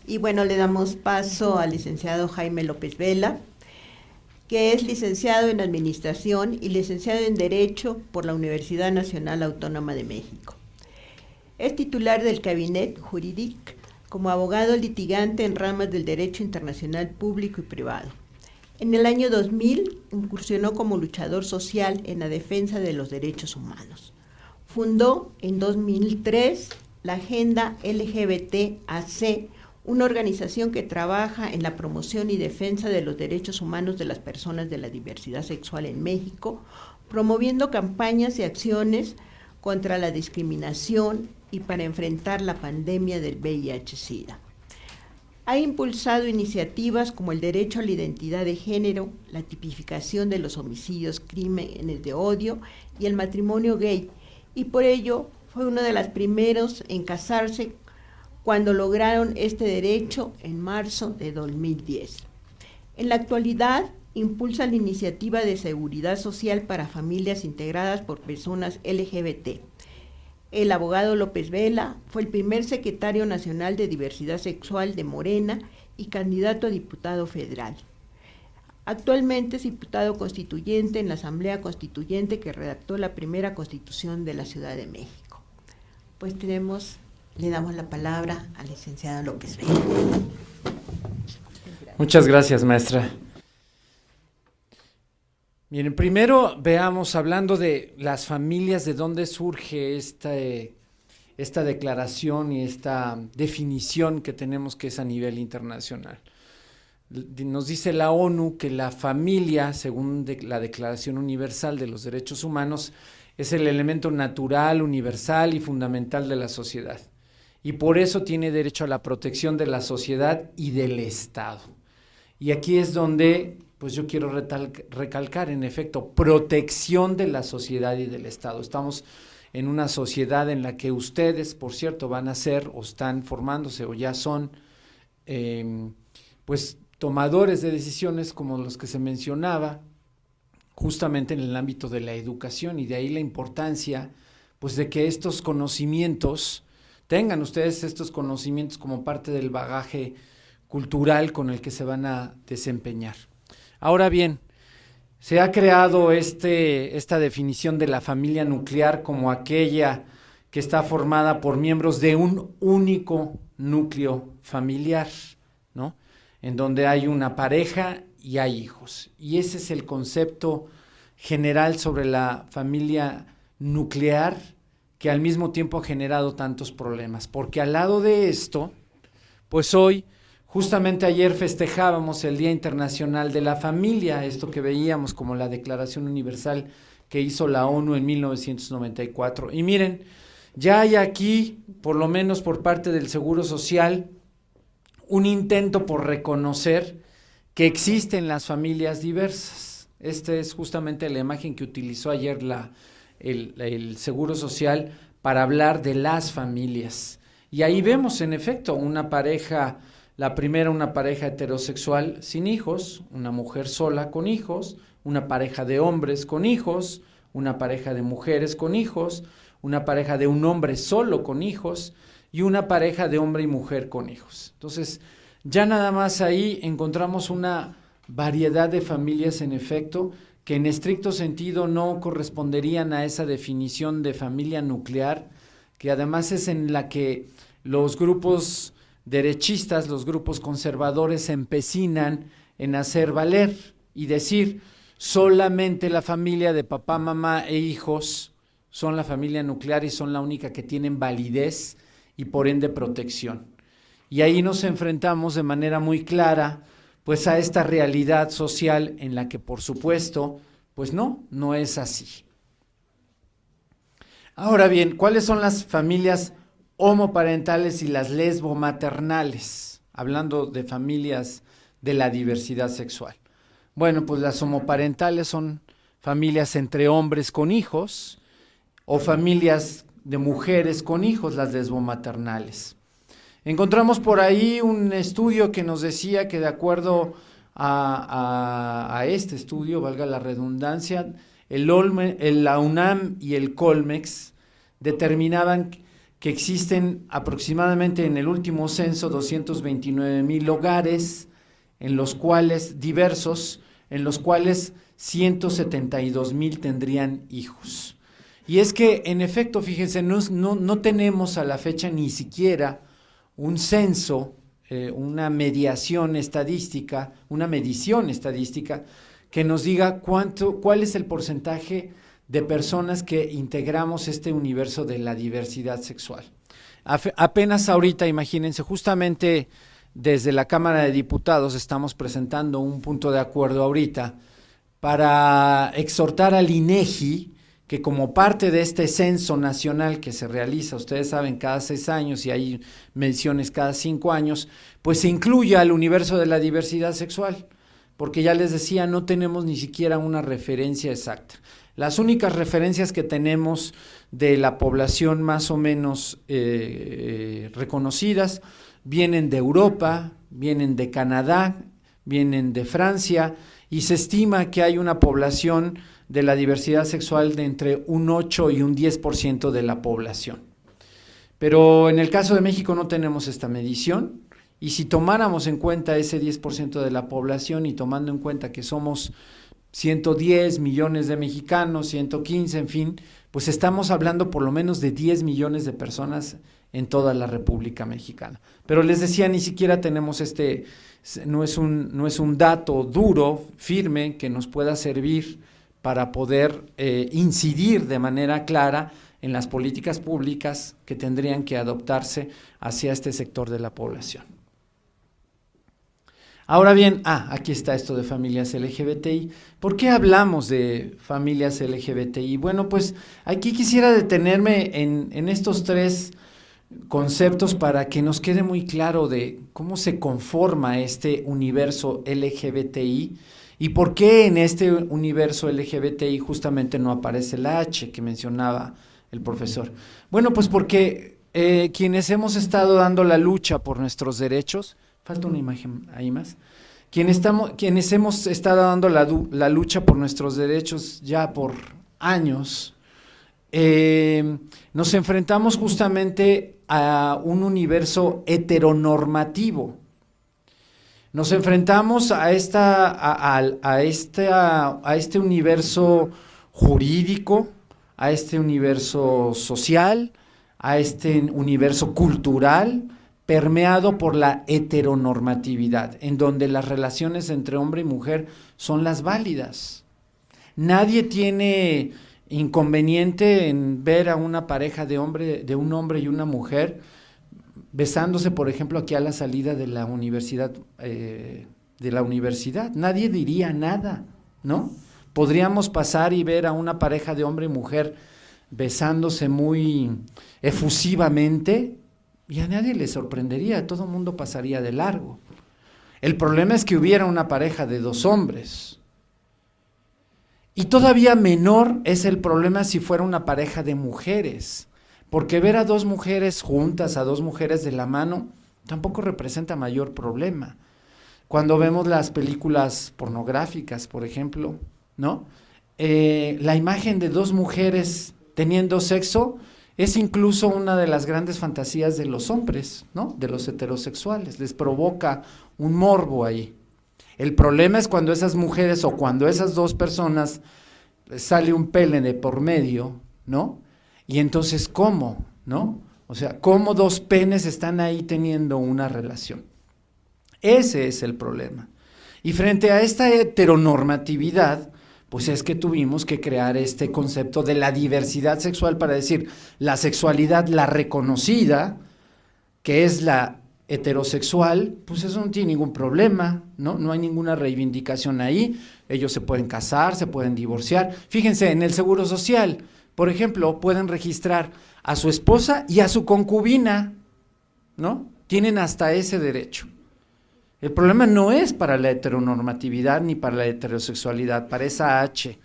Y bueno, le damos paso al licenciado Jaime López Vela, que es licenciado en Administración y licenciado en Derecho por la Universidad Nacional Autónoma de México. Es titular del Cabinet Jurídic como abogado litigante en ramas del derecho internacional público y privado. En el año 2000 incursionó como luchador social en la defensa de los derechos humanos. Fundó en 2003 la Agenda LGBT-AC, una organización que trabaja en la promoción y defensa de los derechos humanos de las personas de la diversidad sexual en México, promoviendo campañas y acciones contra la discriminación y para enfrentar la pandemia del VIH-Sida. Ha impulsado iniciativas como el derecho a la identidad de género, la tipificación de los homicidios, crímenes de odio y el matrimonio gay, y por ello fue uno de los primeros en casarse cuando lograron este derecho en marzo de 2010. En la actualidad, impulsa la iniciativa de seguridad social para familias integradas por personas LGBT. El abogado López Vela fue el primer secretario nacional de diversidad sexual de Morena y candidato a diputado federal. Actualmente es diputado constituyente en la Asamblea Constituyente que redactó la primera Constitución de la Ciudad de México. Pues le damos la palabra al licenciado López Vela. Muchas gracias, maestra. Miren, primero veamos, hablando de las familias, de dónde surge esta declaración y esta definición que tenemos que es a nivel internacional. Nos dice la ONU que la familia, según la Declaración Universal de los Derechos Humanos, es el elemento natural, universal y fundamental de la sociedad. Y por eso tiene derecho a la protección de la sociedad y del Estado. Y aquí es donde pues yo quiero recalcar, en efecto, protección de la sociedad y del Estado. Estamos en una sociedad en la que ustedes, por cierto, van a ser o están formándose o ya son, pues, tomadores de decisiones como los que se mencionaba, justamente en el ámbito de la educación, y de ahí la importancia, pues, de que estos conocimientos, tengan ustedes estos conocimientos como parte del bagaje cultural con el que se van a desempeñar. Ahora bien, se ha creado esta definición de la familia nuclear como aquella que está formada por miembros de un único núcleo familiar, ¿no? En donde hay una pareja y hay hijos. Y ese es el concepto general sobre la familia nuclear que al mismo tiempo ha generado tantos problemas. Porque al lado de esto, pues hoy, justamente ayer festejábamos el Día Internacional de la Familia, esto que veíamos como la Declaración Universal que hizo la ONU en 1994. Y miren, ya hay aquí, por lo menos por parte del Seguro Social, un intento por reconocer que existen las familias diversas. Esta es justamente la imagen que utilizó ayer el Seguro Social para hablar de las familias. Y ahí vemos, en efecto, una pareja. La primera, una pareja heterosexual sin hijos, una mujer sola con hijos, una pareja de hombres con hijos, una pareja de mujeres con hijos, una pareja de un hombre solo con hijos y una pareja de hombre y mujer con hijos. Entonces, ya nada más ahí encontramos una variedad de familias, en efecto, que en estricto sentido no corresponderían a esa definición de familia nuclear, que además es en la que los grupos derechistas, los grupos conservadores se empecinan en hacer valer y decir solamente la familia de papá, mamá e hijos son la familia nuclear y son la única que tienen validez y por ende protección. Y ahí nos enfrentamos de manera muy clara pues a esta realidad social en la que por supuesto pues no es así. Ahora bien, ¿cuáles son las familias homoparentales y las lesbomaternales, hablando de familias de la diversidad sexual? Bueno, pues las homoparentales son familias entre hombres con hijos o familias de mujeres con hijos, las lesbomaternales. Encontramos por ahí un estudio que nos decía que de acuerdo a este estudio, valga la redundancia, la UNAM y el Colmex determinaban que existen aproximadamente en el último censo 229,000 hogares, en los cuales diversos, en los cuales 172,000 tendrían hijos. Y es que, en efecto, fíjense, no tenemos a la fecha ni siquiera un censo, una medición estadística que nos diga cuál es el porcentaje de personas que integramos este universo de la diversidad sexual. Apenas ahorita, imagínense, justamente desde la Cámara de Diputados estamos presentando un punto de acuerdo ahorita para exhortar al INEGI que, como parte de este censo nacional que se realiza, ustedes saben, cada 6 años y hay mediciones cada 5 años, pues se incluya al universo de la diversidad sexual, porque ya les decía, no tenemos ni siquiera una referencia exacta. Las únicas referencias que tenemos de la población más o menos reconocidas vienen de Europa, vienen de Canadá, vienen de Francia, y se estima que hay una población de la diversidad sexual de entre un 8 y un 10% de la población. Pero en el caso de México no tenemos esta medición, y si tomáramos en cuenta ese 10% de la población y tomando en cuenta que somos 110 millones de mexicanos, 115, en fin, pues estamos hablando por lo menos de 10 millones de personas en toda la República Mexicana. Pero les decía, ni siquiera tenemos no es un dato duro, firme, que nos pueda servir para poder incidir de manera clara en las políticas públicas que tendrían que adoptarse hacia este sector de la población. Ahora bien, aquí está esto de familias LGBTI. ¿Por qué hablamos de familias LGBTI? Bueno, pues aquí quisiera detenerme en estos 3 conceptos para que nos quede muy claro de cómo se conforma este universo LGBTI y por qué en este universo LGBTI justamente no aparece la H que mencionaba el profesor. Bueno, pues porque quienes hemos estado dando la lucha por nuestros derechos, falta una imagen ahí más, quienes hemos estado dando la lucha por nuestros derechos ya por años, nos enfrentamos justamente a un universo heteronormativo. Nos enfrentamos a este universo jurídico, a este universo social, a este universo cultural, permeado por la heteronormatividad, en donde las relaciones entre hombre y mujer son las válidas. Nadie tiene inconveniente en ver a una pareja de un hombre y una mujer besándose, por ejemplo, aquí a la salida de la universidad, nadie diría nada, ¿no? Podríamos pasar y ver a una pareja de hombre y mujer besándose muy efusivamente y a nadie le sorprendería, todo el mundo pasaría de largo. El problema es que hubiera una pareja de 2 hombres. Y todavía menor es el problema si fuera una pareja de mujeres, porque ver a 2 mujeres juntas, a 2 mujeres de la mano, tampoco representa mayor problema. Cuando vemos las películas pornográficas, por ejemplo, ¿no? La imagen de 2 mujeres teniendo sexo es incluso una de las grandes fantasías de los hombres, ¿no? De los heterosexuales, les provoca un morbo ahí. El problema es cuando esas mujeres o cuando esas 2 personas sale un pene de por medio, ¿no? Y entonces, ¿cómo? ¿No? O sea, ¿cómo 2 penes están ahí teniendo una relación? Ese es el problema. Y frente a esta heteronormatividad, pues es que tuvimos que crear este concepto de la diversidad sexual para decir, la sexualidad, la reconocida, que es la heterosexual, pues eso no tiene ningún problema, ¿no? No hay ninguna reivindicación ahí, ellos se pueden casar, se pueden divorciar. Fíjense, en el Seguro Social, por ejemplo, pueden registrar a su esposa y a su concubina, ¿no? Tienen hasta ese derecho. El problema no es para la heteronormatividad ni para la heterosexualidad, para esa H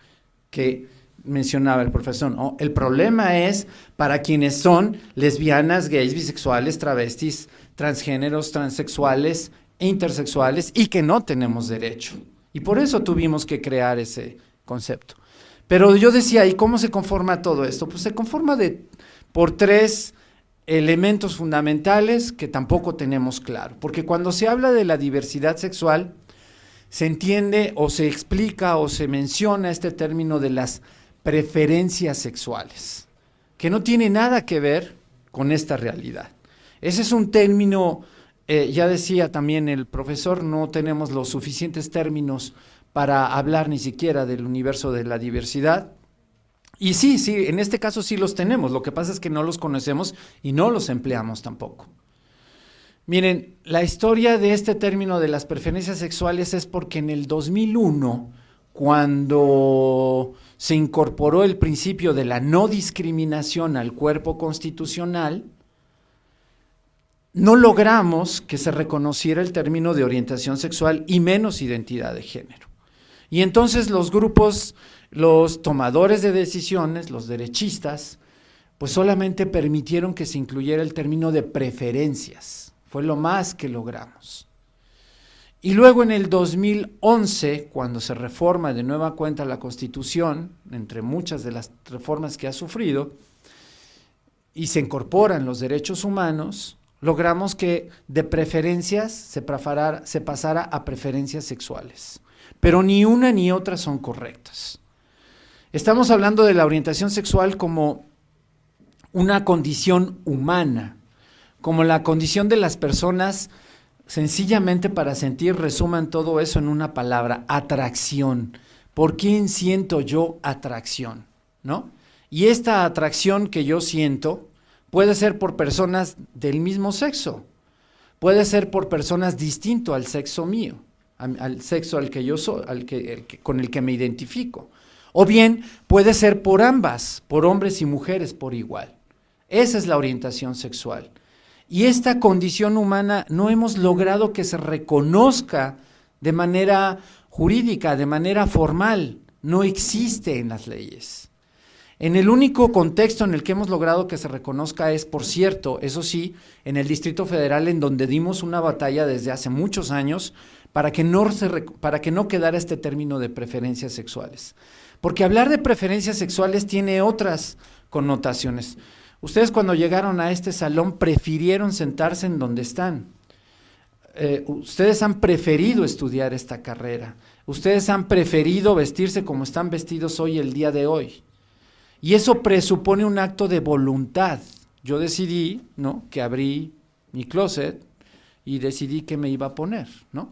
que mencionaba el profesor, ¿no? El problema es para quienes son lesbianas, gays, bisexuales, travestis, transgéneros, transexuales e intersexuales y que no tenemos derecho. Y por eso tuvimos que crear ese concepto. Pero yo decía, ¿y cómo se conforma todo esto? Pues se conforma por 3 elementos fundamentales que tampoco tenemos claro, porque cuando se habla de la diversidad sexual, se entiende o se explica o se menciona este término de las preferencias sexuales, que no tiene nada que ver con esta realidad. Ese es un término, ya decía también el profesor, no tenemos los suficientes términos para hablar ni siquiera del universo de la diversidad. Y sí, en este caso sí los tenemos, lo que pasa es que no los conocemos y no los empleamos tampoco. Miren, la historia de este término de las preferencias sexuales es porque en el 2001, cuando se incorporó el principio de la no discriminación al cuerpo constitucional, no logramos que se reconociera el término de orientación sexual y menos identidad de género. Y entonces los grupos, los tomadores de decisiones, los derechistas, pues solamente permitieron que se incluyera el término de preferencias. Fue lo más que logramos. Y luego en el 2011, cuando se reforma de nueva cuenta la Constitución, entre muchas de las reformas que ha sufrido, y se incorporan los derechos humanos, logramos que de preferencias se pasara a preferencias sexuales. Pero ni una ni otra son correctas. Estamos hablando de la orientación sexual como una condición humana, como la condición de las personas, sencillamente para sentir, resuman todo eso en una palabra: atracción. ¿Por quién siento yo atracción? ¿No? Y esta atracción que yo siento puede ser por personas del mismo sexo, puede ser por personas distinto al sexo mío, al sexo al que yo soy, con el que me identifico. O bien puede ser por ambas, por hombres y mujeres por igual. Esa es la orientación sexual. Y esta condición humana no hemos logrado que se reconozca de manera jurídica, de manera formal. No existe en las leyes. En el único contexto en el que hemos logrado que se reconozca es, por cierto, eso sí, en el Distrito Federal, en donde dimos una batalla desde hace muchos años para que no quedara este término de preferencias sexuales. Porque hablar de preferencias sexuales tiene otras connotaciones. Ustedes cuando llegaron a este salón prefirieron sentarse en donde están. Ustedes han preferido estudiar esta carrera. Ustedes han preferido vestirse como están vestidos hoy, el día de hoy. Y eso presupone un acto de voluntad. Yo decidí, ¿no?, que abrí mi closet y decidí que me iba a poner, ¿no?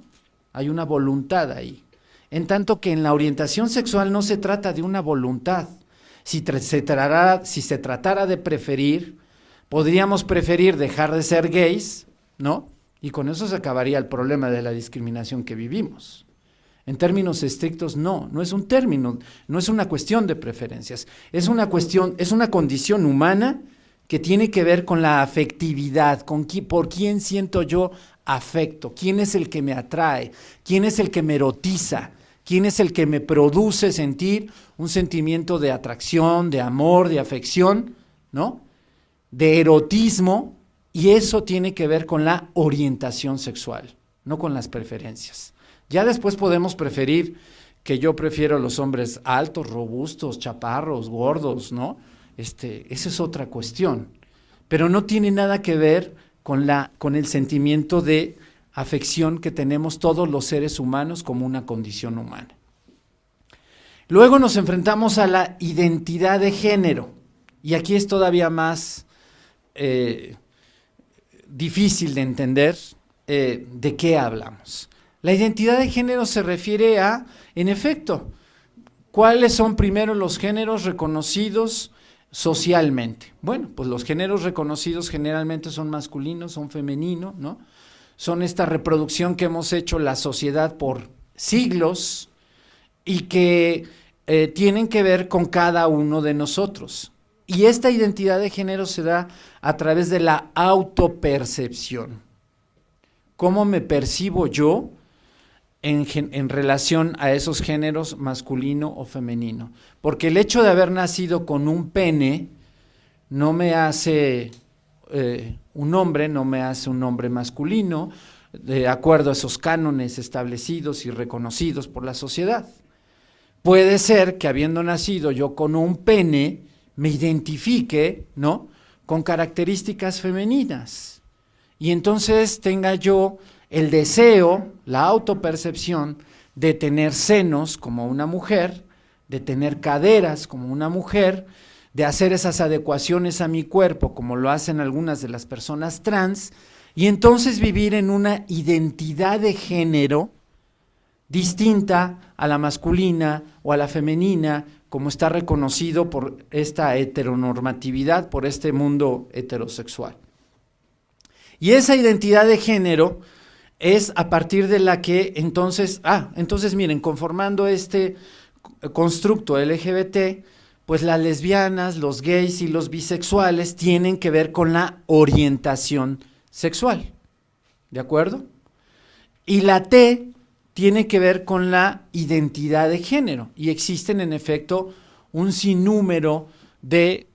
Hay una voluntad ahí. En tanto que en la orientación sexual no se trata de una voluntad. Si se tratara de preferir, podríamos preferir dejar de ser gays, ¿no? Y con eso se acabaría el problema de la discriminación que vivimos. En términos estrictos, no es un término, no es una cuestión de preferencias, es una condición humana que tiene que ver con la afectividad, por quién siento yo afecto, quién es el que me atrae, quién es el que me erotiza, quién es el que me produce sentir un sentimiento de atracción, de amor, de afección, ¿no?, de erotismo, y eso tiene que ver con la orientación sexual, no con las preferencias. Ya después podemos preferir, que yo prefiero a los hombres altos, robustos, chaparros, gordos, ¿no? Esa es otra cuestión, pero no tiene nada que ver con el sentimiento de afección que tenemos todos los seres humanos como una condición humana. Luego nos enfrentamos a la identidad de género, y aquí es todavía más difícil de entender de qué hablamos. La identidad de género se refiere a, en efecto, ¿cuáles son primero los géneros reconocidos socialmente? Bueno, pues los géneros reconocidos generalmente son masculinos, son femeninos, ¿no? Son esta reproducción que hemos hecho la sociedad por siglos y que tienen que ver con cada uno de nosotros. Y esta identidad de género se da a través de la autopercepción. ¿Cómo me percibo yo en relación a esos géneros masculino o femenino? Porque el hecho de haber nacido con un pene no me hace un hombre, no me hace un hombre masculino, de acuerdo a esos cánones establecidos y reconocidos por la sociedad. Puede ser que habiendo nacido yo con un pene, me identifique, ¿no?, con características femeninas. Y entonces tenga yo el deseo, la autopercepción de tener senos como una mujer, de tener caderas como una mujer, de hacer esas adecuaciones a mi cuerpo como lo hacen algunas de las personas trans, y entonces vivir en una identidad de género distinta a la masculina o a la femenina, como está reconocido por esta heteronormatividad, por este mundo heterosexual. Y esa identidad de género es a partir de la que entonces miren, conformando este constructo LGBT, pues las lesbianas, los gays y los bisexuales tienen que ver con la orientación sexual, ¿de acuerdo? Y la T tiene que ver con la identidad de género, y existen en efecto un sinnúmero de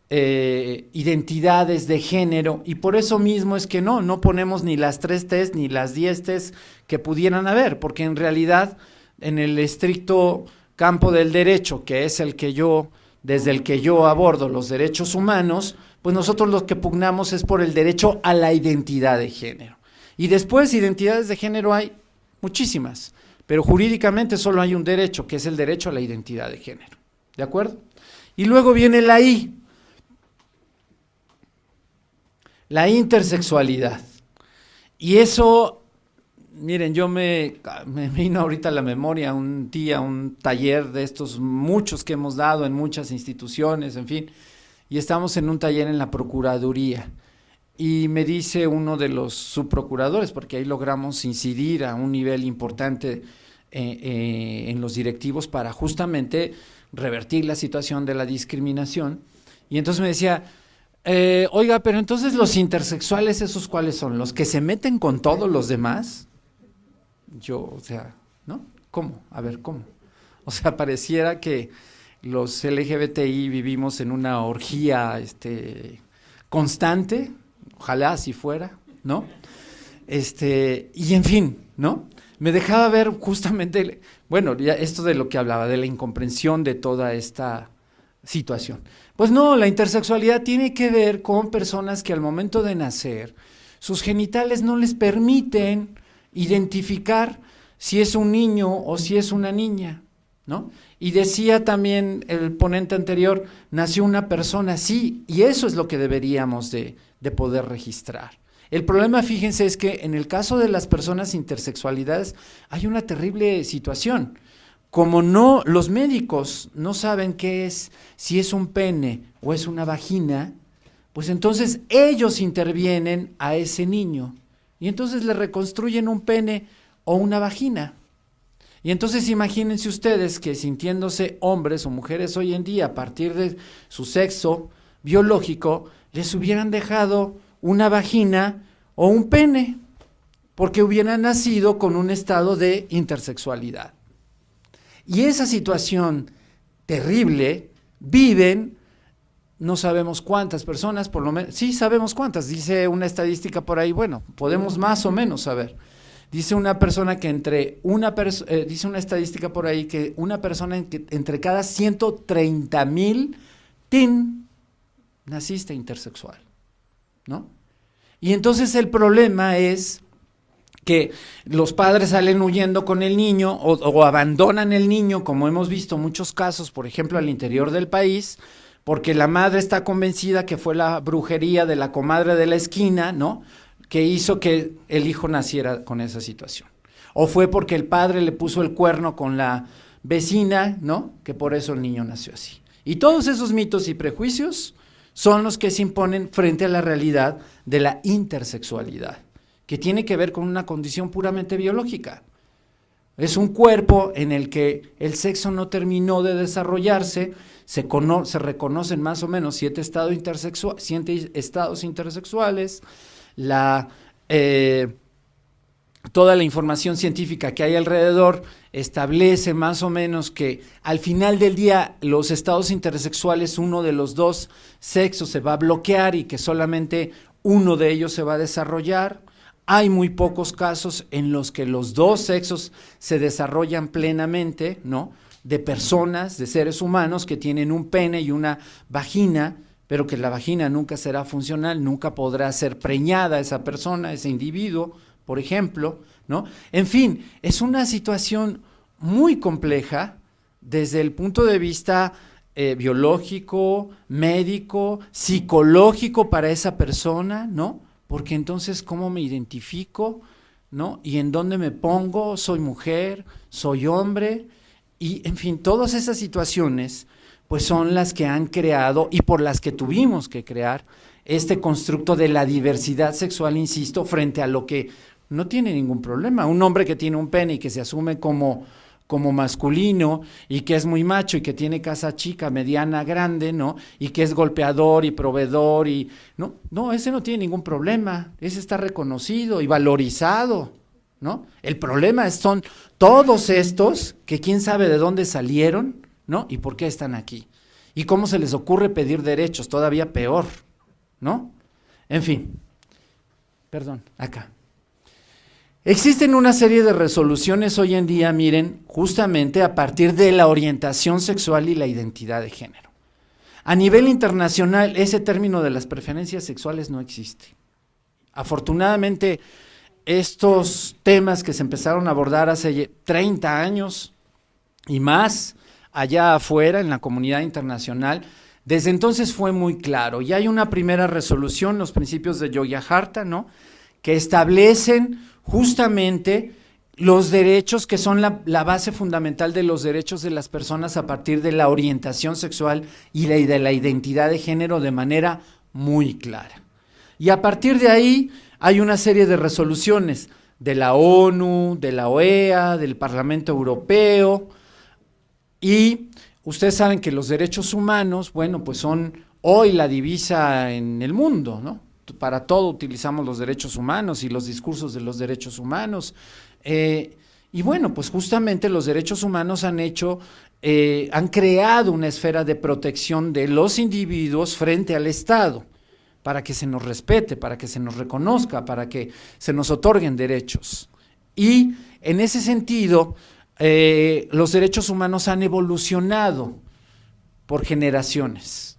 identidades de género, y por eso mismo es que no ponemos ni las 3 T's ni las 10 T's que pudieran haber, porque en realidad en el estricto campo del derecho, que es desde el que yo abordo los derechos humanos, pues nosotros lo que pugnamos es por el derecho a la identidad de género. Y después identidades de género hay muchísimas, pero jurídicamente solo hay un derecho, que es el derecho a la identidad de género, ¿de acuerdo? Y luego viene la I, la intersexualidad. Y eso, miren, yo me vino ahorita a la memoria un taller de estos muchos que hemos dado en muchas instituciones, en fin, y estamos en un taller en la Procuraduría, y me dice uno de los subprocuradores, porque ahí logramos incidir a un nivel importante en los directivos para justamente revertir la situación de la discriminación, y entonces me decía, oiga, pero entonces los intersexuales, ¿esos cuáles son? ¿Los que se meten con todos los demás? Yo, o sea, ¿no? ¿Cómo? A ver, ¿cómo? O sea, pareciera que los LGBTI vivimos en una orgía constante, ojalá así fuera, ¿no? Y en fin, ¿no? Me dejaba ver justamente, bueno, ya esto de lo que hablaba, de la incomprensión de toda esta situación. Pues no, la intersexualidad tiene que ver con personas que al momento de nacer, sus genitales no les permiten identificar si es un niño o si es una niña, ¿no? Y decía también el ponente anterior, nació una persona así, y eso es lo que deberíamos de poder registrar. El problema, fíjense, es que en el caso de las personas intersexualidades hay una terrible situación. Como los médicos no saben qué es, si es un pene o es una vagina, pues entonces ellos intervienen a ese niño y entonces le reconstruyen un pene o una vagina. Y entonces imagínense ustedes que sintiéndose hombres o mujeres hoy en día a partir de su sexo biológico, les hubieran dejado una vagina o un pene, porque hubieran nacido con un estado de intersexualidad. Y esa situación terrible viven, no sabemos cuántas personas, por lo menos, sí sabemos cuántas, dice una estadística por ahí, bueno, podemos más o menos saber. Dice una persona que dice una estadística por ahí que una persona entre cada 130,000 naciste intersexual, ¿no? Y entonces el problema es que los padres salen huyendo con el niño o abandonan el niño, como hemos visto muchos casos, por ejemplo, al interior del país, porque la madre está convencida que fue la brujería de la comadre de la esquina, ¿no?, que hizo que el hijo naciera con esa situación. O fue porque el padre le puso el cuerno con la vecina, ¿no?, que por eso el niño nació así. Y todos esos mitos y prejuicios son los que se imponen frente a la realidad de la intersexualidad, que tiene que ver con una condición puramente biológica. Es un cuerpo en el que el sexo no terminó de desarrollarse, se reconocen más o menos 7 estados intersexuales, toda la información científica que hay alrededor establece más o menos que al final del día los estados intersexuales, uno de los dos sexos se va a bloquear y que solamente uno de ellos se va a desarrollar. Hay muy pocos casos en los que los dos sexos se desarrollan plenamente, ¿no?, de personas, de seres humanos que tienen un pene y una vagina, pero que la vagina nunca será funcional, nunca podrá ser preñada esa persona, ese individuo, por ejemplo, ¿no? En fin, es una situación muy compleja desde el punto de vista biológico, médico, psicológico para esa persona, ¿no? Porque entonces, ¿cómo me identifico? ¿No? ¿Y en dónde me pongo? ¿Soy mujer? ¿Soy hombre? Y, en fin, todas esas situaciones pues son las que han creado y por las que tuvimos que crear este constructo de la diversidad sexual, insisto, frente a lo que no tiene ningún problema. Un hombre que tiene un pene y que se asume como masculino y que es muy macho y que tiene casa chica, mediana, grande, ¿no? Y que es golpeador y proveedor y no, ese no tiene ningún problema, ese está reconocido y valorizado, ¿no? El problema son todos estos que quién sabe de dónde salieron, ¿no? ¿Y por qué están aquí? ¿Y cómo se les ocurre pedir derechos? Todavía peor, ¿no? En fin, perdón, acá. Existen una serie de resoluciones hoy en día, miren, justamente a partir de la orientación sexual y la identidad de género. A nivel internacional, ese término de las preferencias sexuales no existe. Afortunadamente, estos temas que se empezaron a abordar hace 30 años y más, allá afuera, en la comunidad internacional, desde entonces fue muy claro. Y hay una primera resolución, los principios de Yogyakarta, ¿no?, que establecen justamente los derechos que son la base fundamental de los derechos de las personas a partir de la orientación sexual y de la identidad de género de manera muy clara. Y a partir de ahí hay una serie de resoluciones de la ONU, de la OEA, del Parlamento Europeo, y ustedes saben que los derechos humanos, bueno, pues son hoy la divisa en el mundo, ¿no? Para todo utilizamos los derechos humanos y los discursos de los derechos humanos. Y bueno, pues justamente los derechos humanos han creado una esfera de protección de los individuos frente al Estado, para que se nos respete, para que se nos reconozca, para que se nos otorguen derechos. Y en ese sentido, los derechos humanos han evolucionado por generaciones.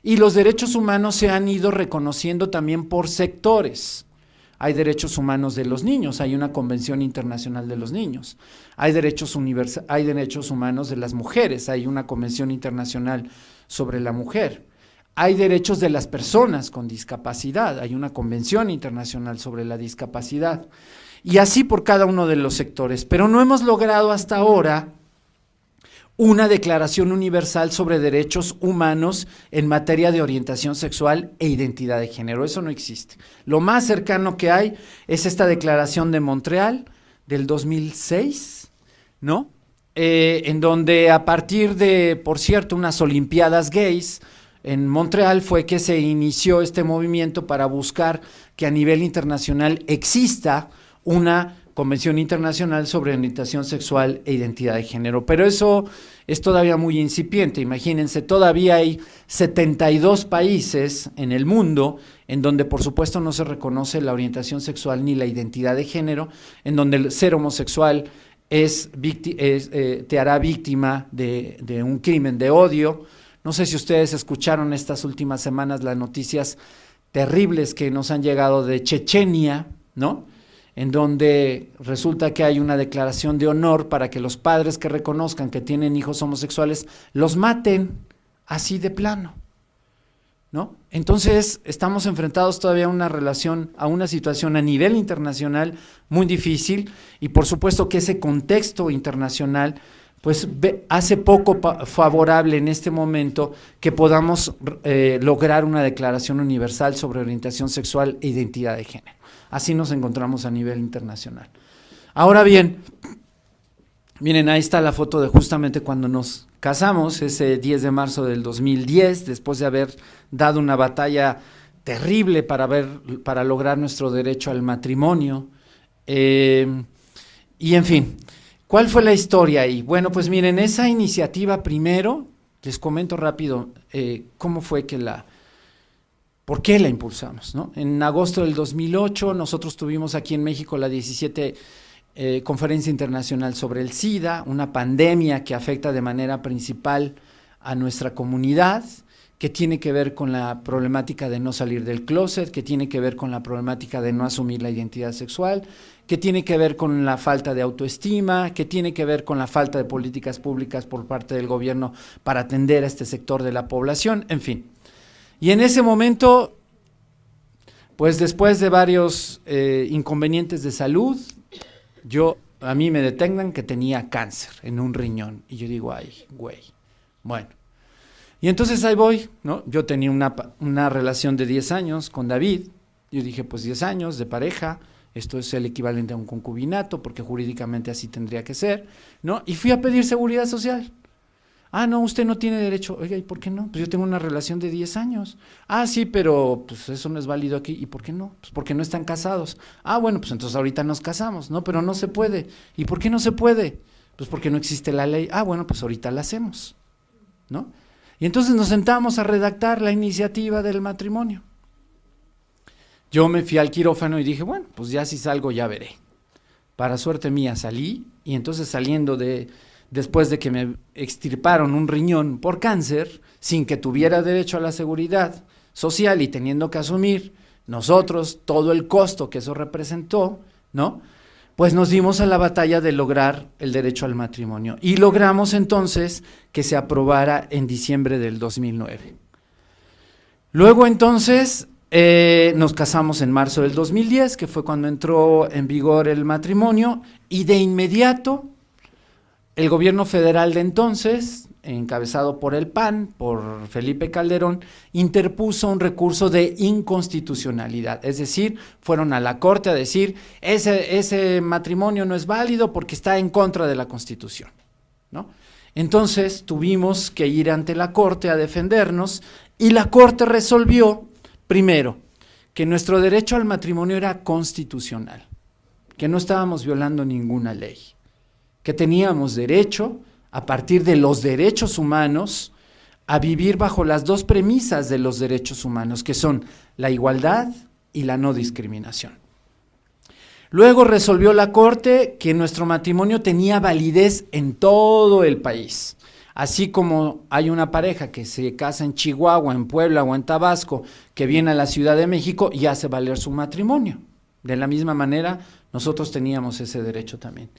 Y los derechos humanos se han ido reconociendo también por sectores. Hay derechos humanos de los niños, hay una Convención Internacional de los Niños. Hay derechos humanos de las mujeres, hay una Convención Internacional sobre la Mujer. Hay derechos de las personas con discapacidad, hay una Convención Internacional sobre la Discapacidad. Y así por cada uno de los sectores. Pero no hemos logrado hasta ahora una declaración universal sobre derechos humanos en materia de orientación sexual e identidad de género. Eso no existe. Lo más cercano que hay es esta declaración de Montreal del 2006, ¿no? En donde a partir de, por cierto, unas olimpiadas gays en Montreal fue que se inició este movimiento para buscar que a nivel internacional exista una Convención Internacional sobre Orientación Sexual e Identidad de Género, pero eso es todavía muy incipiente. Imagínense, todavía hay 72 países en el mundo en donde por supuesto no se reconoce la orientación sexual ni la identidad de género, en donde el ser homosexual te hará víctima de un crimen de odio. No sé si ustedes escucharon estas últimas semanas las noticias terribles que nos han llegado de Chechenia, ¿no?, en donde resulta que hay una declaración de honor para que los padres que reconozcan que tienen hijos homosexuales los maten así de plano, ¿no? Entonces estamos enfrentados todavía a una situación a nivel internacional muy difícil, y por supuesto que ese contexto internacional pues hace poco favorable en este momento que podamos lograr una declaración universal sobre orientación sexual e identidad de género. Así nos encontramos a nivel internacional. Ahora bien, miren, ahí está la foto de justamente cuando nos casamos, ese 10 de marzo del 2010, después de haber dado una batalla terrible para lograr nuestro derecho al matrimonio. Y en fin, ¿cuál fue la historia ahí? Bueno, pues miren, esa iniciativa primero, les comento rápido cómo fue ¿por qué la impulsamos, ¿no? En agosto del 2008 nosotros tuvimos aquí en México la 17 Conferencia Internacional sobre el SIDA, una pandemia que afecta de manera principal a nuestra comunidad, que tiene que ver con la problemática de no salir del closet, que tiene que ver con la problemática de no asumir la identidad sexual, que tiene que ver con la falta de autoestima, que tiene que ver con la falta de políticas públicas por parte del gobierno para atender a este sector de la población, en fin. Y en ese momento, pues después de varios inconvenientes de salud, a mí me detectan que tenía cáncer en un riñón. Y yo digo, ay, güey, bueno. Y entonces ahí voy, ¿no? Yo tenía una relación de 10 años con David. Yo dije, pues 10 años de pareja, esto es el equivalente a un concubinato, porque jurídicamente así tendría que ser, ¿no? Y fui a pedir seguridad social. Ah, no, usted no tiene derecho. Oiga, ¿y por qué no? Pues yo tengo una relación de 10 años. Ah, sí, pero pues eso no es válido aquí. ¿Y por qué no? Pues porque no están casados. Ah, bueno, pues entonces ahorita nos casamos. No, pero no se puede. ¿Y por qué no se puede? Pues porque no existe la ley. Ah, bueno, pues ahorita la hacemos, ¿no? Y entonces nos sentamos a redactar la iniciativa del matrimonio. Yo me fui al quirófano y dije, bueno, pues ya si salgo ya veré. Para suerte mía salí, y entonces después de que me extirparon un riñón por cáncer, sin que tuviera derecho a la seguridad social y teniendo que asumir nosotros todo el costo que eso representó, ¿no? Pues nos dimos a la batalla de lograr el derecho al matrimonio y logramos entonces que se aprobara en diciembre del 2009. Luego entonces nos casamos en marzo del 2010, que fue cuando entró en vigor el matrimonio, y de inmediato el gobierno federal de entonces, encabezado por el PAN, por Felipe Calderón, interpuso un recurso de inconstitucionalidad, es decir, fueron a la Corte a decir, ese matrimonio no es válido porque está en contra de la Constitución, ¿no? Entonces tuvimos que ir ante la Corte a defendernos, y la Corte resolvió, primero, que nuestro derecho al matrimonio era constitucional, que no estábamos violando ninguna ley, que teníamos derecho, a partir de los derechos humanos, a vivir bajo las dos premisas de los derechos humanos, que son la igualdad y la no discriminación. Luego resolvió la Corte que nuestro matrimonio tenía validez en todo el país. Así como hay una pareja que se casa en Chihuahua, en Puebla o en Tabasco, que viene a la Ciudad de México y hace valer su matrimonio. De la misma manera, nosotros teníamos ese derecho también.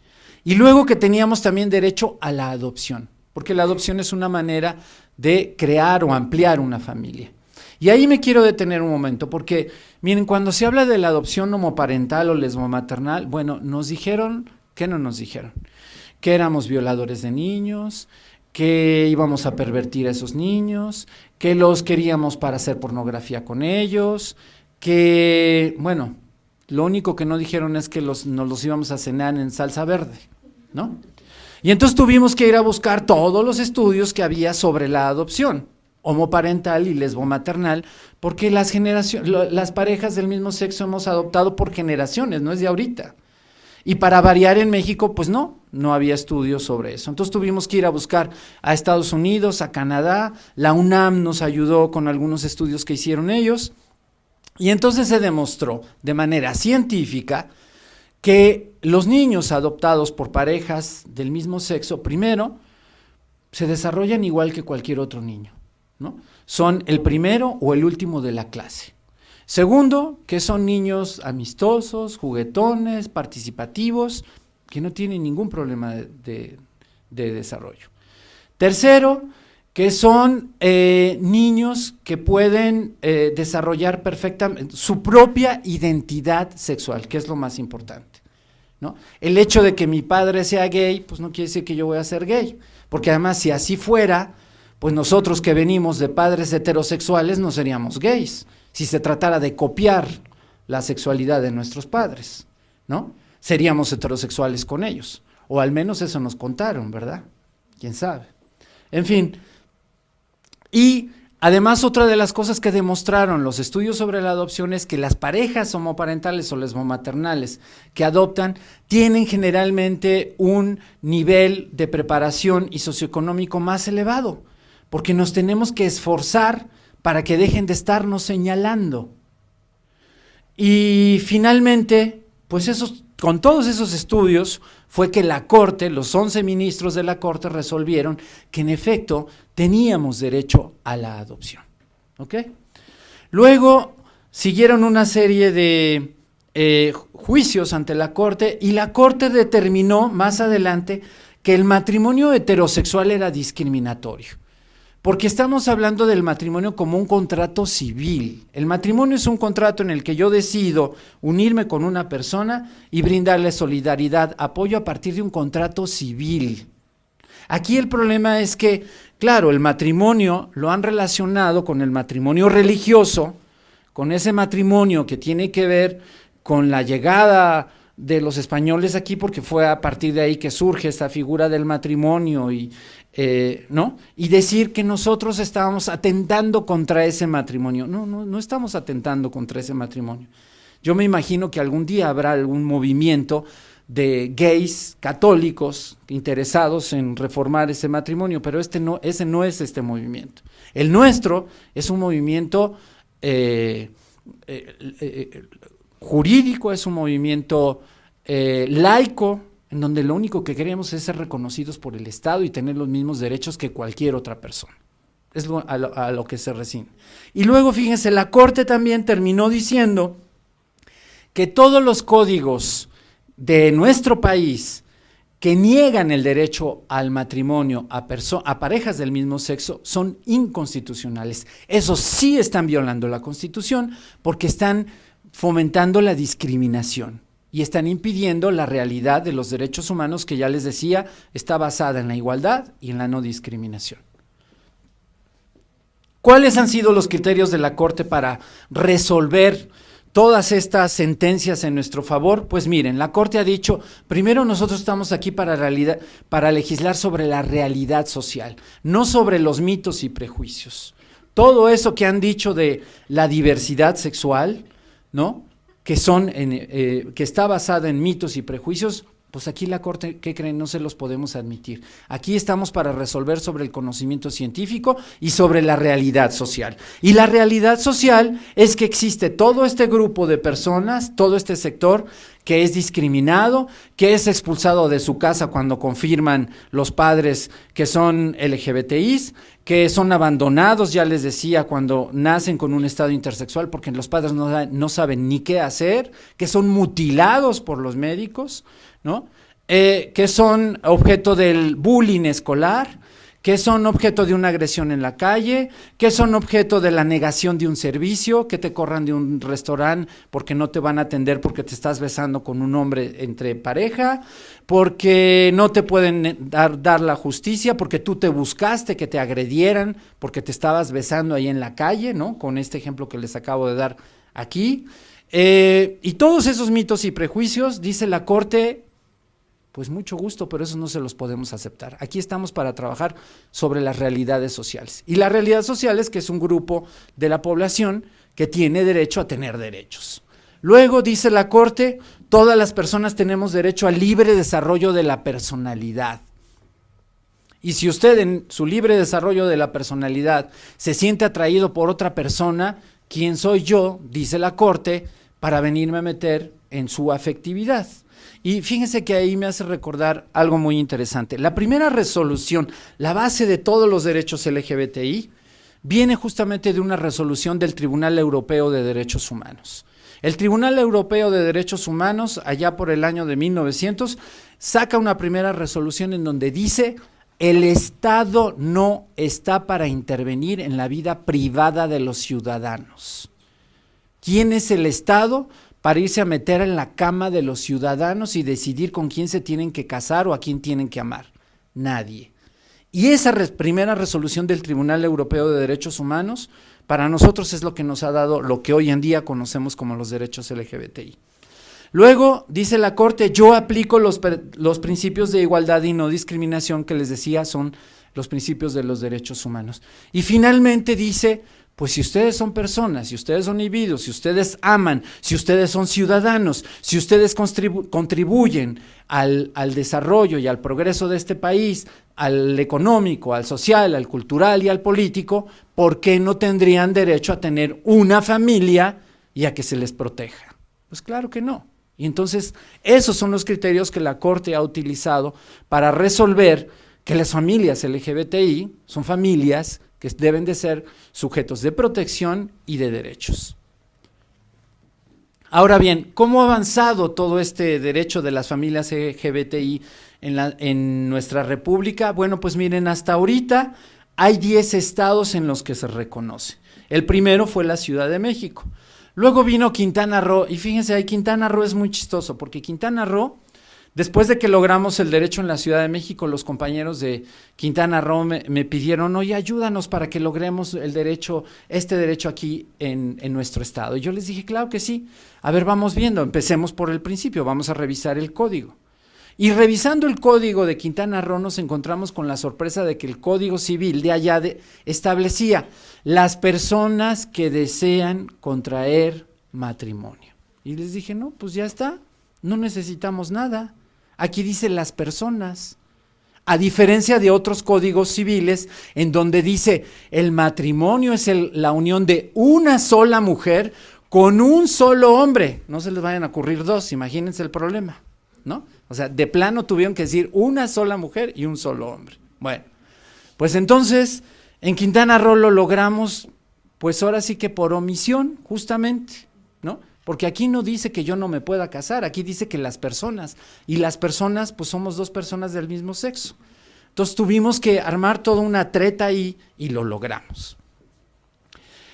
Y luego que teníamos también derecho a la adopción, porque la adopción es una manera de crear o ampliar una familia. Y ahí me quiero detener un momento, porque miren, cuando se habla de la adopción homoparental o lesbomaternal, bueno, nos dijeron, ¿qué no nos dijeron? Que éramos violadores de niños, que íbamos a pervertir a esos niños, que los queríamos para hacer pornografía con ellos, que, bueno, lo único que no dijeron es que nos los íbamos a cenar en salsa verde, ¿no? Y entonces tuvimos que ir a buscar todos los estudios que había sobre la adopción homoparental y lesbomaternal, porque las parejas del mismo sexo hemos adoptado por generaciones, no es de ahorita. Y para variar en México, pues no había estudios sobre eso. Entonces tuvimos que ir a buscar a Estados Unidos, a Canadá, la UNAM nos ayudó con algunos estudios que hicieron ellos, y entonces se demostró de manera científica que los niños adoptados por parejas del mismo sexo, primero, se desarrollan igual que cualquier otro niño, ¿no? Son el primero o el último de la clase. Segundo, que son niños amistosos, juguetones, participativos, que no tienen ningún problema de desarrollo. Tercero, que son niños que pueden desarrollar perfectamente su propia identidad sexual, que es lo más importante, ¿no? El hecho de que mi padre sea gay, pues no quiere decir que yo voy a ser gay, porque además si así fuera, pues nosotros que venimos de padres heterosexuales no seríamos gays, si se tratara de copiar la sexualidad de nuestros padres, ¿no? Seríamos heterosexuales con ellos, o al menos eso nos contaron, ¿verdad? ¿Quién sabe? En fin, y además otra de las cosas que demostraron los estudios sobre la adopción es que las parejas homoparentales o lesbomaternales que adoptan tienen generalmente un nivel de preparación y socioeconómico más elevado, porque nos tenemos que esforzar para que dejen de estarnos señalando. Y finalmente, pues con todos esos estudios fue que la Corte, los 11 ministros de la Corte resolvieron que en efecto teníamos derecho a la adopción. ¿Ok? Luego siguieron una serie de juicios ante la Corte, y la Corte determinó más adelante que el matrimonio heterosexual era discriminatorio, porque estamos hablando del matrimonio como un contrato civil. El matrimonio es un contrato en el que yo decido unirme con una persona y brindarle solidaridad, apoyo a partir de un contrato civil. Aquí el problema es que, claro, el matrimonio lo han relacionado con el matrimonio religioso, con ese matrimonio que tiene que ver con la llegada de los españoles aquí, porque fue a partir de ahí que surge esta figura del matrimonio, ¿no? Y decir que nosotros estábamos atentando contra ese matrimonio. No estamos atentando contra ese matrimonio. Yo me imagino que algún día habrá algún movimiento de gays católicos interesados en reformar ese matrimonio, pero ese no es este movimiento. El nuestro es un movimiento jurídico, es un movimiento laico, en donde lo único que queremos es ser reconocidos por el Estado y tener los mismos derechos que cualquier otra persona. Es a lo que se resigna. Y luego, fíjense, la Corte también terminó diciendo que todos los códigos de nuestro país que niegan el derecho al matrimonio a parejas del mismo sexo son inconstitucionales. Esos sí están violando la Constitución porque están fomentando la discriminación y están impidiendo la realidad de los derechos humanos, que ya les decía, está basada en la igualdad y en la no discriminación. ¿Cuáles han sido los criterios de la Corte para resolver todas estas sentencias en nuestro favor? Pues miren, la Corte ha dicho, primero, nosotros estamos aquí para legislar sobre la realidad social, no sobre los mitos y prejuicios. Todo eso que han dicho de la diversidad sexual, ¿no? Que está basada en mitos y prejuicios, pues aquí la Corte, ¿qué creen? No se los podemos admitir. Aquí estamos para resolver sobre el conocimiento científico y sobre la realidad social. Y la realidad social es que existe todo este grupo de personas, todo este sector que es discriminado, que es expulsado de su casa cuando confirman los padres que son LGBTIs, que son abandonados, ya les decía, cuando nacen con un estado intersexual porque los padres no saben ni qué hacer, que son mutilados por los médicos, ¿no? Que son objeto del bullying escolar, que son objeto de una agresión en la calle, que son objeto de la negación de un servicio, que te corran de un restaurante porque no te van a atender porque te estás besando con un hombre entre pareja, porque no te pueden dar la justicia, porque tú te buscaste que te agredieran porque te estabas besando ahí en la calle, ¿no? Con este ejemplo que les acabo de dar aquí. Y todos esos mitos y prejuicios, dice la Corte, pues mucho gusto, pero eso no se los podemos aceptar. Aquí estamos para trabajar sobre las realidades sociales. Y la realidad social es que es un grupo de la población que tiene derecho a tener derechos. Luego, dice la Corte, todas las personas tenemos derecho al libre desarrollo de la personalidad. Y si usted en su libre desarrollo de la personalidad se siente atraído por otra persona, ¿quién soy yo?, dice la Corte, para venirme a meter en su afectividad. Y fíjense que ahí me hace recordar algo muy interesante. La primera resolución, la base de todos los derechos LGBTI, viene justamente de una resolución del Tribunal Europeo de Derechos Humanos. El Tribunal Europeo de Derechos Humanos, allá por el año de 1900, saca una primera resolución en donde dice: el Estado no está para intervenir en la vida privada de los ciudadanos. ¿Quién es el Estado para irse a meter en la cama de los ciudadanos y decidir con quién se tienen que casar o a quién tienen que amar? Nadie. Y esa primera resolución del Tribunal Europeo de Derechos Humanos, para nosotros es lo que nos ha dado lo que hoy en día conocemos como los derechos LGBTI. Luego, dice la Corte, yo aplico los principios de igualdad y no discriminación que les decía son los principios de los derechos humanos. Y finalmente dice, pues si ustedes son personas, si ustedes son individuos, si ustedes aman, si ustedes son ciudadanos, si ustedes contribuyen al desarrollo y al progreso de este país, al económico, al social, al cultural y al político, ¿por qué no tendrían derecho a tener una familia y a que se les proteja? Pues claro que no. Y entonces esos son los criterios que la Corte ha utilizado para resolver que las familias LGBTI son familias que deben de ser sujetos de protección y de derechos. Ahora bien, ¿cómo ha avanzado todo este derecho de las familias LGBTI en nuestra república? Bueno, pues miren, hasta ahorita hay 10 estados en los que se reconoce. El primero fue la Ciudad de México. Luego vino Quintana Roo, y fíjense, ahí Quintana Roo es muy chistoso, porque Quintana Roo, después de que logramos el derecho en la Ciudad de México, los compañeros de Quintana Roo me pidieron, oye, ayúdanos para que logremos el derecho, este derecho aquí en nuestro estado. Y yo les dije, claro que sí. A ver, vamos viendo, empecemos por el principio, vamos a revisar el código. Y revisando el código de Quintana Roo nos encontramos con la sorpresa de que el Código Civil de allá establecía las personas que desean contraer matrimonio. Y les dije, no, pues ya está, no necesitamos nada. Aquí dice las personas, a diferencia de otros códigos civiles en donde dice el matrimonio es la unión de una sola mujer con un solo hombre. No se les vayan a ocurrir dos, imagínense el problema, ¿no? O sea, de plano tuvieron que decir una sola mujer y un solo hombre. Bueno, pues entonces en Quintana Roo lo logramos, pues ahora sí que por omisión, justamente, ¿no? Porque aquí no dice que yo no me pueda casar, aquí dice que las personas, y las personas pues somos dos personas del mismo sexo. Entonces tuvimos que armar toda una treta ahí y lo logramos.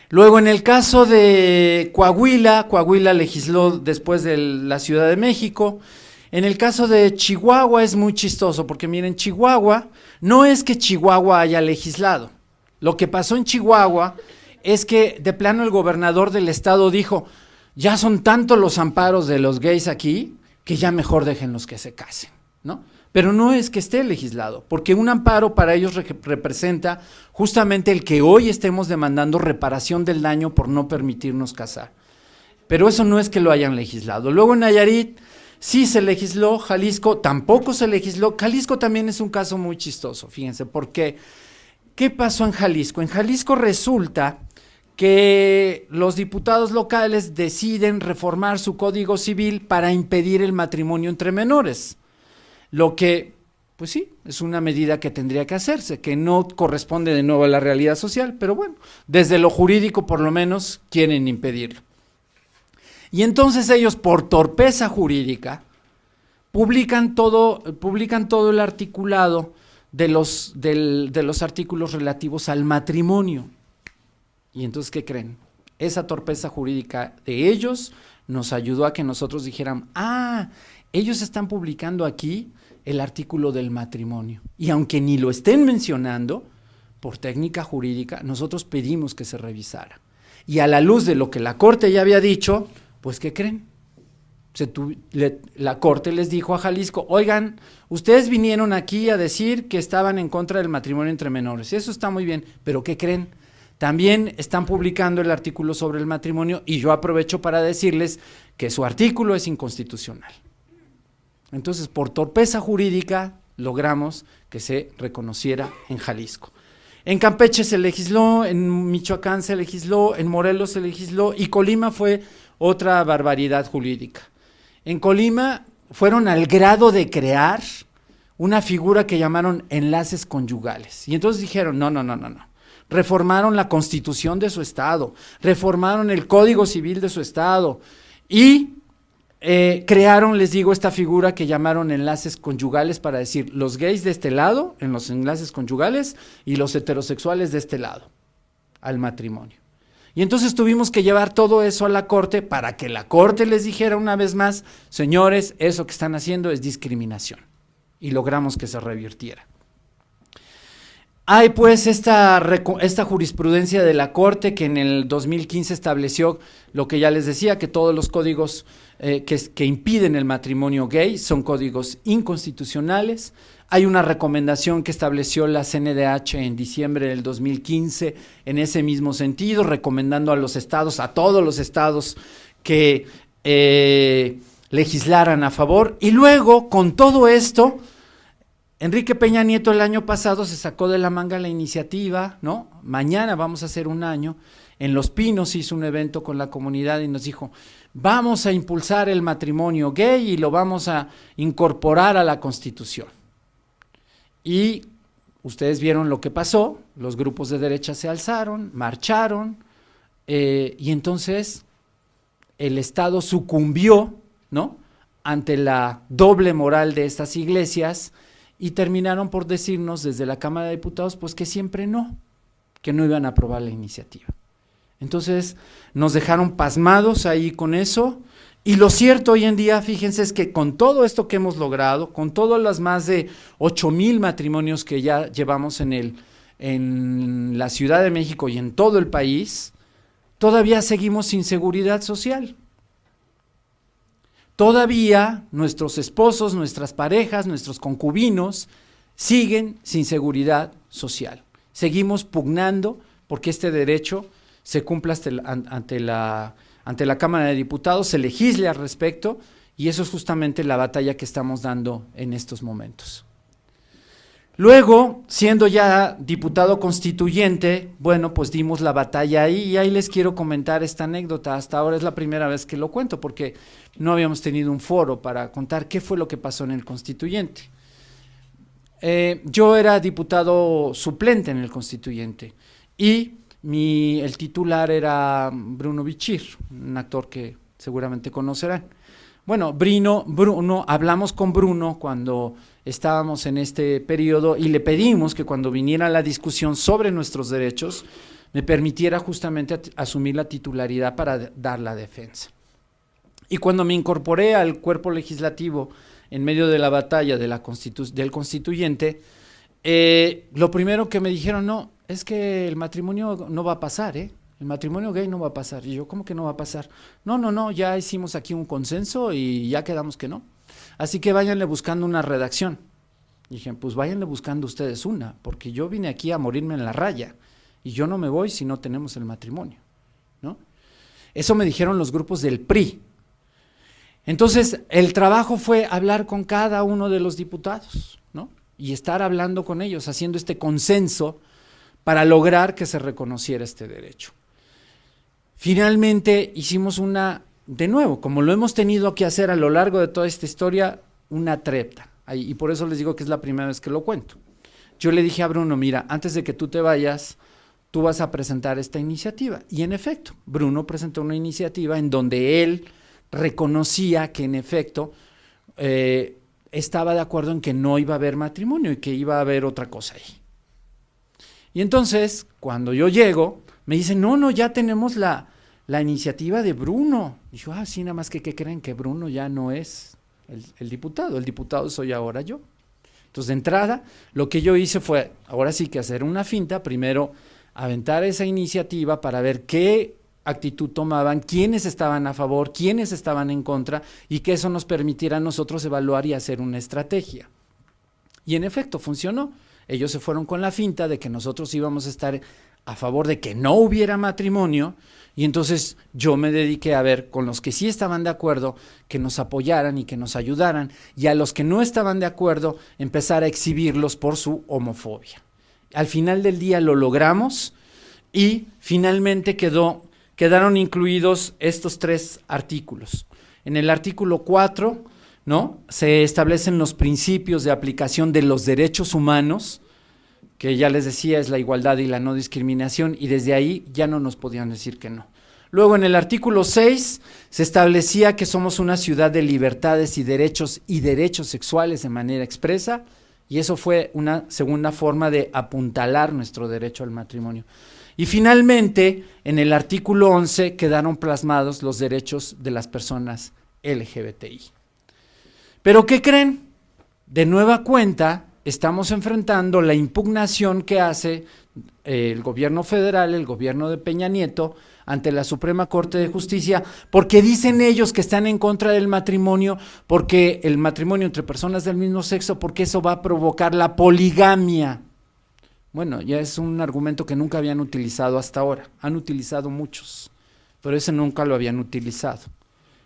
Luego en el caso de Coahuila legisló después de la Ciudad de México. En el caso de Chihuahua es muy chistoso, porque miren, Chihuahua, no es que Chihuahua haya legislado. Lo que pasó en Chihuahua es que de plano el gobernador del estado dijo, ya son tantos los amparos de los gays aquí, que ya mejor déjenlos que se casen, ¿no? Pero no es que esté legislado, porque un amparo para ellos representa justamente el que hoy estemos demandando reparación del daño por no permitirnos casar. Pero eso no es que lo hayan legislado. Luego en Nayarit sí se legisló, Jalisco tampoco se legisló. Jalisco también es un caso muy chistoso, fíjense, porque ¿qué pasó en Jalisco? En Jalisco resulta que los diputados locales deciden reformar su código civil para impedir el matrimonio entre menores, lo que, pues sí, es una medida que tendría que hacerse, que no corresponde de nuevo a la realidad social, pero bueno, desde lo jurídico por lo menos quieren impedirlo. Y entonces ellos, por torpeza jurídica, publican todo el articulado de los artículos relativos al matrimonio. Y entonces, ¿qué creen? Esa torpeza jurídica de ellos nos ayudó a que nosotros dijéramos, ellos están publicando aquí el artículo del matrimonio. Y aunque ni lo estén mencionando, por técnica jurídica, nosotros pedimos que se revisara. Y a la luz de lo que la Corte ya había dicho, pues, ¿qué creen? La Corte les dijo a Jalisco, oigan, ustedes vinieron aquí a decir que estaban en contra del matrimonio entre menores, eso está muy bien, pero ¿qué creen? También están publicando el artículo sobre el matrimonio y yo aprovecho para decirles que su artículo es inconstitucional. Entonces, por torpeza jurídica, logramos que se reconociera en Jalisco. En Campeche se legisló, en Michoacán se legisló, en Morelos se legisló y Colima fue otra barbaridad jurídica. En Colima fueron al grado de crear una figura que llamaron enlaces conyugales. Y entonces dijeron, no. Reformaron la constitución de su estado, reformaron el código civil de su estado y crearon, les digo, esta figura que llamaron enlaces conyugales para decir los gays de este lado en los enlaces conyugales y los heterosexuales de este lado al matrimonio. Y entonces tuvimos que llevar todo eso a la Corte para que la Corte les dijera una vez más, señores, eso que están haciendo es discriminación. Y logramos que se revirtiera. Hay pues esta jurisprudencia de la Corte que en el 2015 estableció lo que ya les decía, que todos los códigos que impiden el matrimonio gay son códigos inconstitucionales. Hay una recomendación que estableció la CNDH en diciembre del 2015 en ese mismo sentido, recomendando a los estados, a todos los estados que legislaran a favor. Y luego, con todo esto, Enrique Peña Nieto el año pasado se sacó de la manga la iniciativa, ¿no? Mañana vamos a hacer un año. En Los Pinos hizo un evento con la comunidad y nos dijo, vamos a impulsar el matrimonio gay y lo vamos a incorporar a la Constitución. Y ustedes vieron lo que pasó, los grupos de derecha se alzaron, marcharon, y entonces el Estado sucumbió, ¿no?, ante la doble moral de estas iglesias, y terminaron por decirnos desde la Cámara de Diputados pues que siempre no, que no iban a aprobar la iniciativa. Entonces nos dejaron pasmados ahí con eso, y lo cierto hoy en día, fíjense, es que con todo esto que hemos logrado, con todos los más de 8,000 matrimonios que ya llevamos en la Ciudad de México y en todo el país, todavía seguimos sin seguridad social. Todavía nuestros esposos, nuestras parejas, nuestros concubinos siguen sin seguridad social. Seguimos pugnando porque este derecho se cumpla ante la Cámara de Diputados, se legisle al respecto, y eso es justamente la batalla que estamos dando en estos momentos. Luego, siendo ya diputado constituyente, bueno, pues dimos la batalla ahí, y ahí les quiero comentar esta anécdota. Hasta ahora es la primera vez que lo cuento, porque no habíamos tenido un foro para contar qué fue lo que pasó en el constituyente. Yo era diputado suplente en el constituyente, y el titular era Bruno Bichir, un actor que seguramente conocerán. Bueno, hablamos con Bruno cuando estábamos en este periodo y le pedimos que cuando viniera la discusión sobre nuestros derechos me permitiera justamente asumir la titularidad para dar la defensa. Y cuando me incorporé al cuerpo legislativo en medio de la batalla del constituyente, lo primero que me dijeron, no, es que el matrimonio no va a pasar, el matrimonio gay no va a pasar. Y yo, ¿cómo que no va a pasar? No, ya hicimos aquí un consenso y ya quedamos que no. Así que váyanle buscando una redacción. Y dije, pues váyanle buscando ustedes una, porque yo vine aquí a morirme en la raya y yo no me voy si no tenemos el matrimonio, ¿no? Eso me dijeron los grupos del PRI. Entonces, el trabajo fue hablar con cada uno de los diputados, ¿no?, y estar hablando con ellos, haciendo este consenso para lograr que se reconociera este derecho. Finalmente hicimos de nuevo, como lo hemos tenido que hacer a lo largo de toda esta historia, una trepta, y por eso les digo que es la primera vez que lo cuento. Yo le dije a Bruno, mira, antes de que tú te vayas, tú vas a presentar esta iniciativa, y en efecto, Bruno presentó una iniciativa en donde él reconocía que en efecto estaba de acuerdo en que no iba a haber matrimonio y que iba a haber otra cosa ahí. Y entonces, cuando yo llego, me dicen, no, ya tenemos la iniciativa de Bruno. Y yo, sí, nada más que ¿qué creen? Que Bruno ya no es el diputado soy ahora yo. Entonces, de entrada, lo que yo hice fue, ahora sí que hacer una finta, primero aventar esa iniciativa para ver qué actitud tomaban, quiénes estaban a favor, quiénes estaban en contra, y que eso nos permitiera a nosotros evaluar y hacer una estrategia. Y en efecto, funcionó. Ellos se fueron con la finta de que nosotros íbamos a estar a favor de que no hubiera matrimonio, y entonces yo me dediqué a ver con los que sí estaban de acuerdo, que nos apoyaran y que nos ayudaran, y a los que no estaban de acuerdo, empezar a exhibirlos por su homofobia. Al final del día lo logramos, y finalmente quedaron incluidos estos 3 artículos. En el artículo 4, ¿no?, se establecen los principios de aplicación de los derechos humanos, que ya les decía es la igualdad y la no discriminación, y desde ahí ya no nos podían decir que no. Luego en el artículo 6 se establecía que somos una ciudad de libertades y derechos sexuales de manera expresa, y eso fue una segunda forma de apuntalar nuestro derecho al matrimonio. Y finalmente, en el artículo 11 quedaron plasmados los derechos de las personas LGBTI. ¿Pero qué creen? De nueva cuenta, estamos enfrentando la impugnación que hace el gobierno federal, el gobierno de Peña Nieto, ante la Suprema Corte de Justicia, porque dicen ellos que están en contra del matrimonio, porque el matrimonio entre personas del mismo sexo, porque eso va a provocar la poligamia. Bueno, ya es un argumento que nunca habían utilizado hasta ahora, han utilizado muchos, pero ese nunca lo habían utilizado.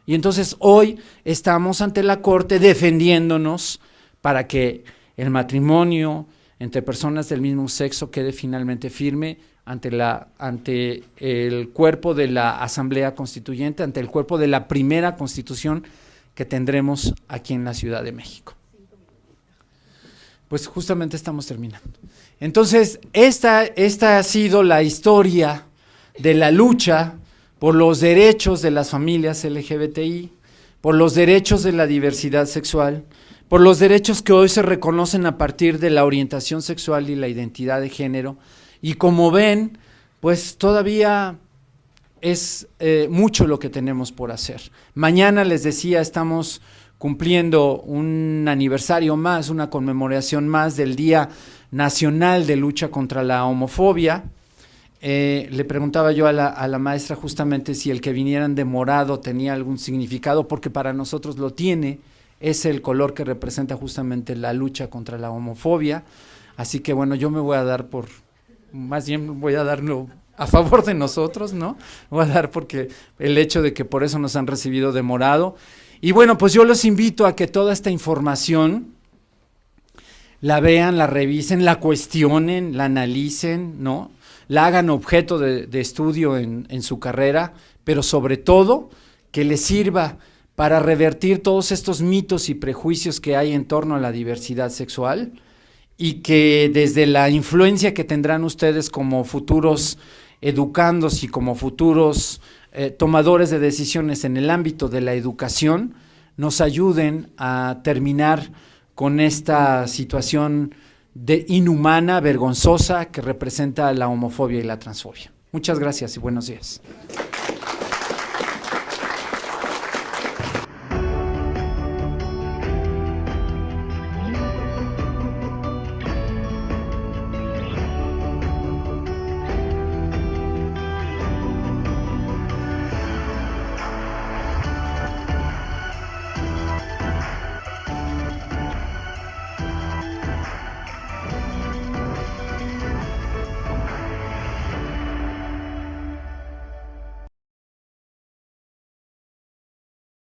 Y entonces hoy estamos ante la Corte defendiéndonos para que el matrimonio entre personas del mismo sexo quede finalmente firme ante el cuerpo de la Asamblea Constituyente, ante el cuerpo de la primera Constitución que tendremos aquí en la Ciudad de México. pues justamente estamos terminando. Entonces, esta ha sido la historia de la lucha por los derechos de las familias LGBTI, por los derechos de la diversidad sexual, por los derechos que hoy se reconocen a partir de la orientación sexual y la identidad de género. Y como ven, pues todavía es mucho lo que tenemos por hacer. Mañana, les decía, estamos cumpliendo un aniversario más, una conmemoración más del Día Nacional de Lucha contra la Homofobia. Le preguntaba yo a la maestra justamente si el que vinieran de morado tenía algún significado, porque para nosotros lo tiene, es el color que representa justamente la lucha contra la homofobia. Así que bueno, yo me voy a dar más bien voy a darlo a favor de nosotros, ¿no? Voy a dar porque el hecho de que por eso nos han recibido de morado. Y bueno, pues yo los invito a que toda esta información la vean, la revisen, la cuestionen, la analicen, ¿no? La hagan objeto de estudio en su carrera, pero sobre todo que les sirva para revertir todos estos mitos y prejuicios que hay en torno a la diversidad sexual, y que desde la influencia que tendrán ustedes como futuros educandos y como futuros tomadores de decisiones en el ámbito de la educación, nos ayuden a terminar con esta situación inhumana, vergonzosa, que representa la homofobia y la transfobia. Muchas gracias y buenos días.